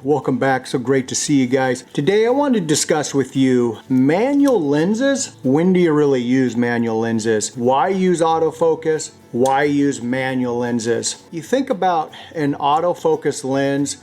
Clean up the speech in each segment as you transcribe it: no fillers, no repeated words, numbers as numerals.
welcome back. So great to see you guys. Today I wanted to discuss with you manual lenses. When do you really use manual lenses? Why use autofocus? Why use manual lenses? You think about an autofocus lens,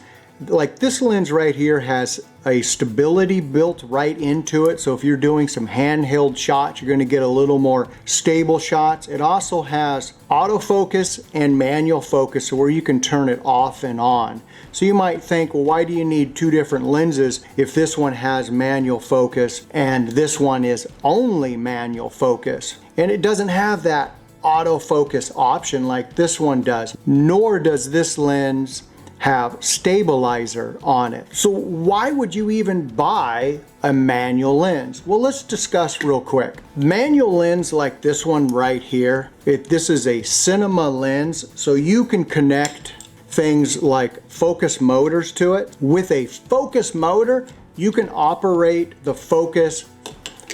like this lens right here has a stability built right into it. So if you're doing some handheld shots, you're going to get a little more stable shots. It also has autofocus and manual focus, so where you can turn it off and on. So you might think, well, why do you need two different lenses if this one has manual focus and this one is only manual focus? And it doesn't have that autofocus option like this one does, nor does this lens have stabilizer on it. So why would you even buy a manual lens? Well, let's discuss real quick. Manual lens like this one right here, this is a cinema lens, so you can connect things like focus motors to it. With a focus motor, you can operate the focus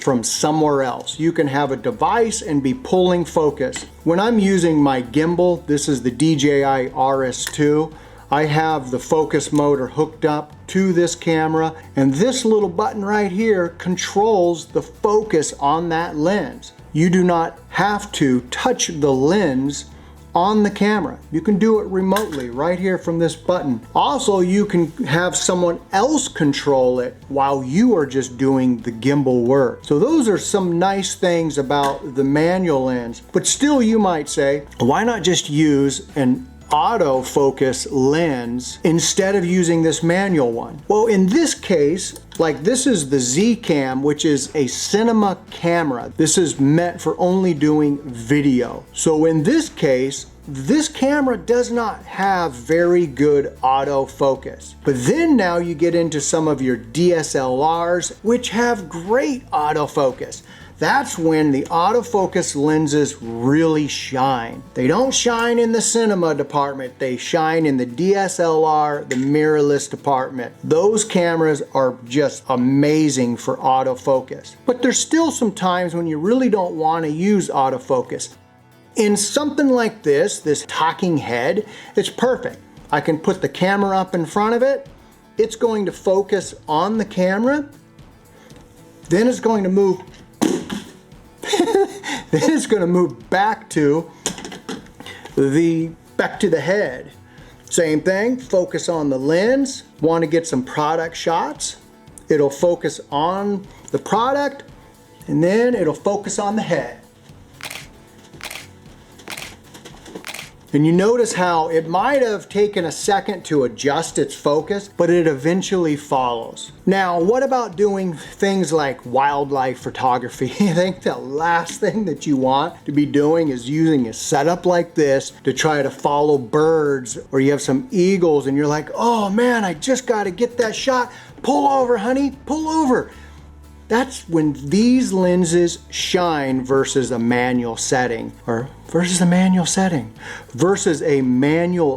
from somewhere else. You can have a device and be pulling focus. When I'm using my gimbal, this is the DJI RS2, I have the focus motor hooked up to this camera, and this little button right here controls the focus on that lens. You do not have to touch the lens on the camera. You can do it remotely right here from this button. Also, you can have someone else control it while you are just doing the gimbal work. So those are some nice things about the manual lens. But still, you might say, why not just use an autofocus lens instead of using this manual one? Well, in this case, like this is the Z-Cam, which is a cinema camera. This is meant for only doing video. So in this case, this camera does not have very good autofocus. But then now you get into some of your DSLRs, which have great autofocus. That's when the autofocus lenses really shine. They don't shine in the cinema department, they shine in the DSLR, the mirrorless department. Those cameras are just amazing for autofocus. But there's still some times when you really don't want to use autofocus. In something like this talking head, it's perfect. I can put the camera up in front of it, it's going to focus on the camera, then it's going to move then it's going to move back to the head. Same thing, focus on the lens. Want to get some product shots? It'll focus on the product and then it'll focus on the head. And you notice how it might have taken a second to adjust its focus, but it eventually follows. Now, what about doing things like wildlife photography? I think the last thing that you want to be doing is using a setup like this to try to follow birds, or you have some eagles and you're like, oh man, I just got to get that shot. Pull over, honey, pull over. That's when these lenses shine versus a manual setting, or versus a manual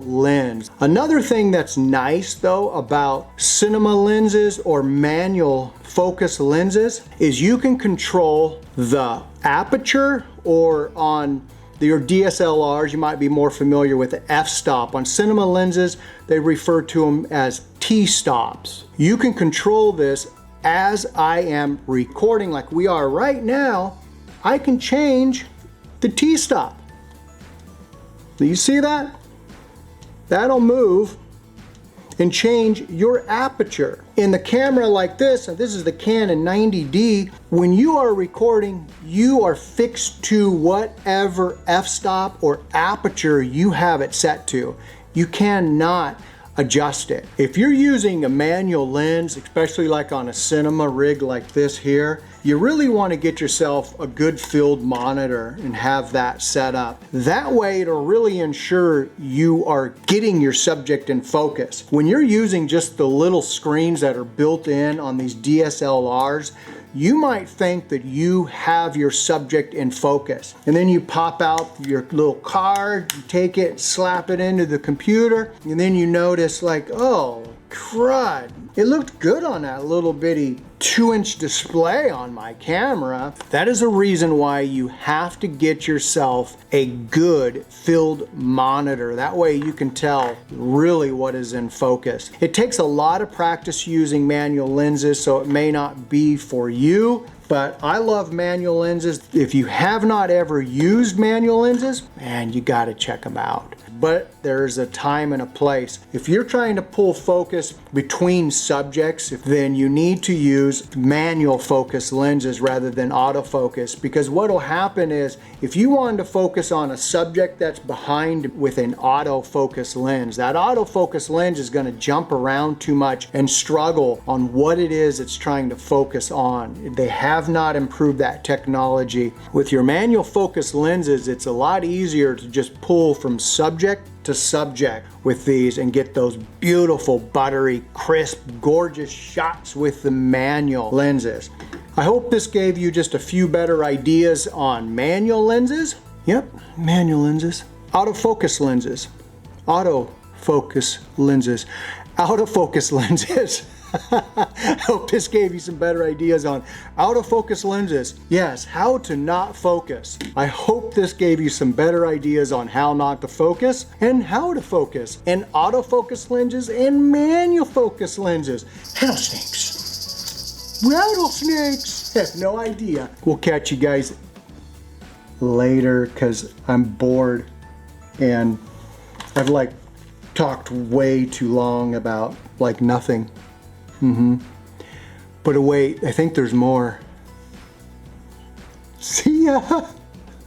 lens. Another thing that's nice though about cinema lenses or manual focus lenses is you can control the aperture, or on your DSLRs, you might be more familiar with the f-stop. On cinema lenses, they refer to them as t-stops. You can control this. As I am recording like we are right now, I can change the t-stop. Do you see that? That'll move and change your aperture. In the camera like this, and this is the Canon 90D, when you are recording, you are fixed to whatever f-stop or aperture you have it set to. You cannot adjust it. If you're using a manual lens, especially like on a cinema rig like this here, you really want to get yourself a good field monitor and have that set up. That way it'll really ensure you are getting your subject in focus. When you're using just the little screens that are built in on these DSLRs, you might think that you have your subject in focus. And then you pop out your little card, you take it, slap it into the computer, and then you notice like, oh, crud. It looked good on that little bitty 2-inch display on my camera. That is a reason why you have to get yourself a good filled monitor. That way you can tell really what is in focus. It takes a lot of practice using manual lenses, so it may not be for you, but I love manual lenses. If you have not ever used manual lenses, man, you gotta check them out. But there's a time and a place. If you're trying to pull focus between subjects, then you need to use manual focus lenses rather than autofocus, because what will happen is if you want to focus on a subject that's behind with an autofocus lens, that autofocus lens is going to jump around too much and struggle on what it is it's trying to focus on. They have not improved that technology. With your manual focus lenses, it's a lot easier to just pull from subject to subject with these and get those beautiful, buttery, crisp, gorgeous shots with the manual lenses. I hope this gave you just a few better ideas on manual lenses. Yep, manual lenses. Autofocus lenses. Autofocus lenses. Autofocus lenses. I hope this gave you some better ideas on autofocus lenses. Yes, how to not focus. I hope this gave you some better ideas on how not to focus and how to focus, and autofocus lenses and manual focus lenses. Rattlesnakes. Rattlesnakes. I have no idea. We'll catch you guys later because I'm bored and I've like talked way too long about like nothing. But wait, I think there's more. See ya!